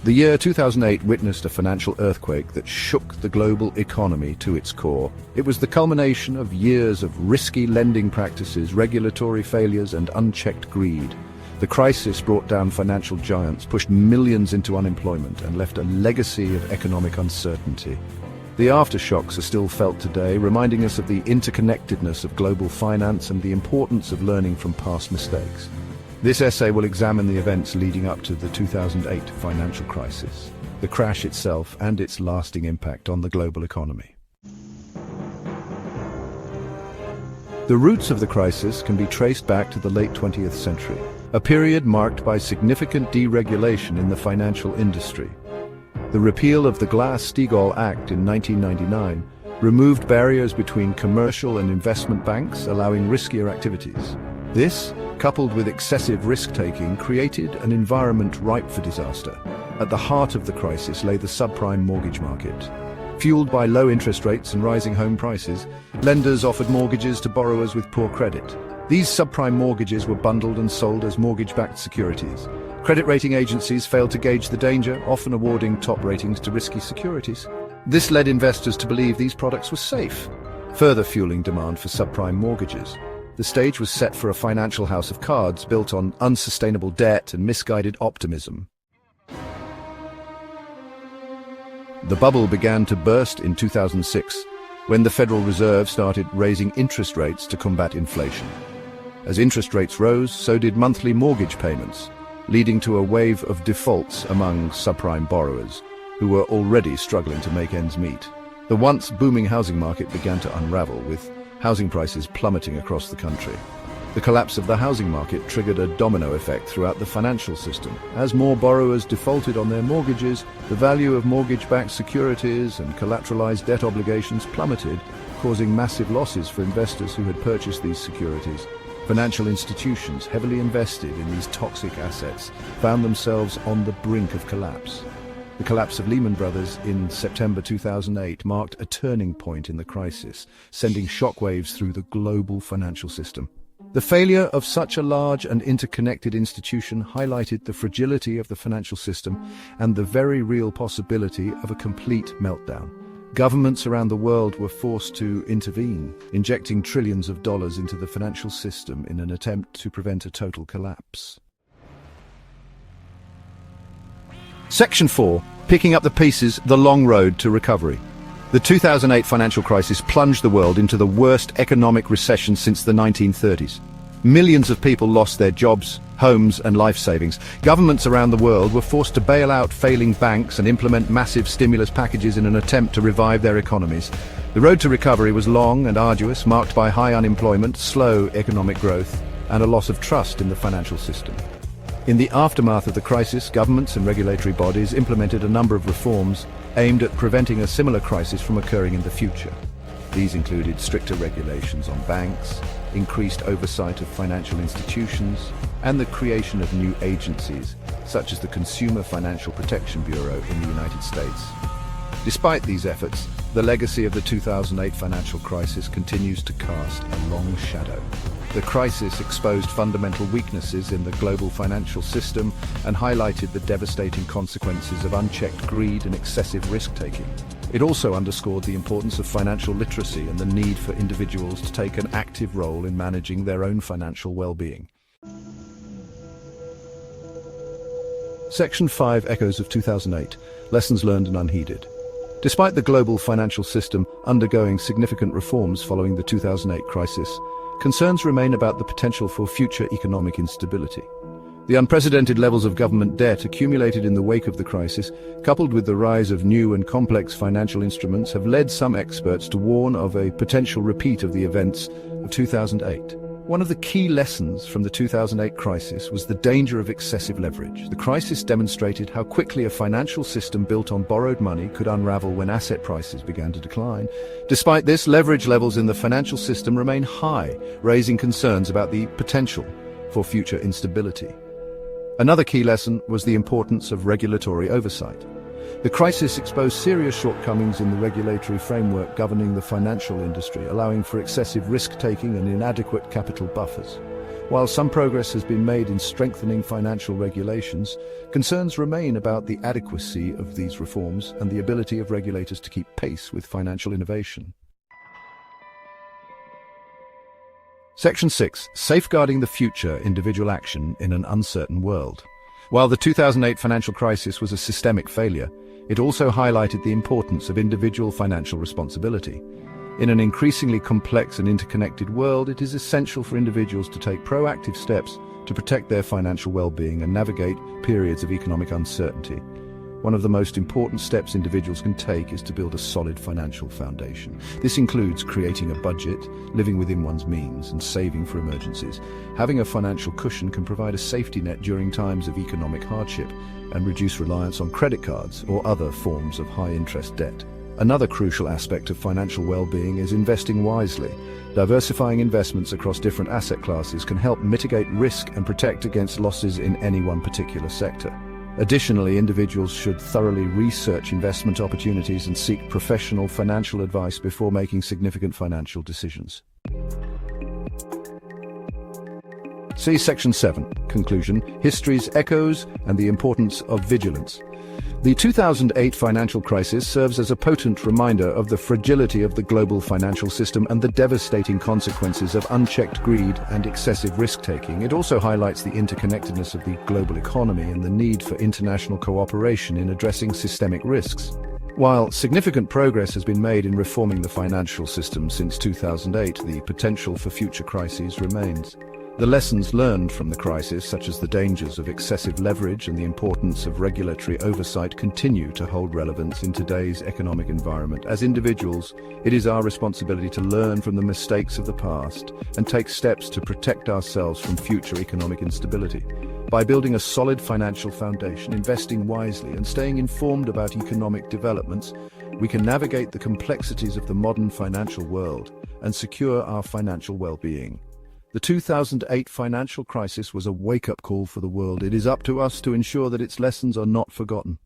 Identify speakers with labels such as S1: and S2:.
S1: The year 2008 witnessed a financial earthquake that shook the global economy to its core. It was the culmination of years of risky lending practices, regulatory failures, and unchecked greed. The crisis brought down financial giants, pushed millions into unemployment, and left a legacy of economic uncertainty. The aftershocks are still felt today, reminding us of the interconnectedness of global finance and the importance of learning from past mistakes. This essay will examine the events leading up to the 2008 financial crisis, the crash itself, and its lasting impact on the global economy. The roots of the crisis can be traced back to the late 20th century, a period marked by significant deregulation in the financial industry. The repeal of the Glass-Steagall Act in 1999 removed barriers between commercial and investment banks, allowing riskier activities. This, coupled with excessive risk-taking, created an environment ripe for disaster. At the heart of the crisis lay the subprime mortgage market. Fueled by low interest rates and rising home prices, lenders offered mortgages to borrowers with poor credit. These subprime mortgages were bundled and sold as mortgage-backed securities. Credit rating agencies failed to gauge the danger, often awarding top ratings to risky securities. This led investors to believe these products were safe, further fueling demand for subprime mortgages. The stage was set for a financial house of cards built on unsustainable debt and misguided optimism. The bubble began to burst in 2006, when the Federal Reserve started raising interest rates to combat inflation. As interest rates rose, so did monthly mortgage payments, leading to a wave of defaults among subprime borrowers, who were already struggling to make ends meet. The once booming housing market began to unravel, with housing prices plummeting across the country. The collapse of the housing market triggered a domino effect throughout the financial system. As more borrowers defaulted on their mortgages, the value of mortgage-backed securities and collateralized debt obligations plummeted, causing massive losses for investors who had purchased these securities. Financial institutions heavily invested in these toxic assets found themselves on the brink of collapse. The collapse of Lehman Brothers in September 2008 marked a turning point in the crisis, sending shockwaves through the global financial system. The failure of such a large and interconnected institution highlighted the fragility of the financial system and the very real possibility of a complete meltdown. Governments around the world were forced to intervene, injecting trillions of dollars into the financial system in an attempt to prevent a total collapse. Section 4. Picking up the pieces, the long road to recovery. The 2008 financial crisis plunged the world into the worst economic recession since the 1930s. Millions of people lost their jobs, homes, and life savings. Governments around the world were forced to bail out failing banks and implement massive stimulus packages in an attempt to revive their economies. The road to recovery was long and arduous, marked by high unemployment, slow economic growth, and a loss of trust in the financial system. In the aftermath of the crisis, governments and regulatory bodies implemented a number of reforms aimed at preventing a similar crisis from occurring in the future. These included stricter regulations on banks, increased oversight of financial institutions, and the creation of new agencies, such as the Consumer Financial Protection Bureau in the United States. Despite these efforts, the legacy of the 2008 financial crisis continues to cast a long shadow. The crisis exposed fundamental weaknesses in the global financial system and highlighted the devastating consequences of unchecked greed and excessive risk-taking. It also underscored the importance of financial literacy and the need for individuals to take an active role in managing their own financial well-being. Section 5 echoes of 2008, lessons learned and unheeded. Despite the global financial system undergoing significant reforms following the 2008 crisis, concerns remain about the potential for future economic instability. The unprecedented levels of government debt accumulated in the wake of the crisis, coupled with the rise of new and complex financial instruments, have led some experts to warn of a potential repeat of the events of 2008. One of the key lessons from the 2008 crisis was the danger of excessive leverage. The crisis demonstrated how quickly a financial system built on borrowed money could unravel when asset prices began to decline. Despite this, leverage levels in the financial system remain high, raising concerns about the potential for future instability. Another key lesson was the importance of regulatory oversight. The crisis exposed serious shortcomings in the regulatory framework governing the financial industry, allowing for excessive risk-taking and inadequate capital buffers. While some progress has been made in strengthening financial regulations, concerns remain about the adequacy of these reforms and the ability of regulators to keep pace with financial innovation. Section 6. Safeguarding the future individual action in an uncertain world. While the 2008 financial crisis was a systemic failure, it also highlighted the importance of individual financial responsibility. In an increasingly complex and interconnected world, it is essential for individuals to take proactive steps to protect their financial well-being and navigate periods of economic uncertainty. One of the most important steps individuals can take is to build a solid financial foundation. This includes creating a budget, living within one's means, and saving for emergencies. Having a financial cushion can provide a safety net during times of economic hardship and reduce reliance on credit cards or other forms of high-interest debt. Another crucial aspect of financial well-being is investing wisely. Diversifying investments across different asset classes can help mitigate risk and protect against losses in any one particular sector. Additionally, individuals should thoroughly research investment opportunities and seek professional financial advice before making significant financial decisions. See Section 7, Conclusion, History's Echoes and the Importance of Vigilance. The 2008 financial crisis serves as a potent reminder of the fragility of the global financial system and the devastating consequences of unchecked greed and excessive risk-taking. It also highlights the interconnectedness of the global economy and the need for international cooperation in addressing systemic risks. While significant progress has been made in reforming the financial system since 2008, the potential for future crises remains. The lessons learned from the crisis, such as the dangers of excessive leverage and the importance of regulatory oversight, continue to hold relevance in today's economic environment. As individuals, it is our responsibility to learn from the mistakes of the past and take steps to protect ourselves from future economic instability. By building a solid financial foundation, investing wisely, and staying informed about economic developments, we can navigate the complexities of the modern financial world and secure our financial well-being. The 2008 financial crisis was a wake-up call for the world. It is up to us to ensure that its lessons are not forgotten.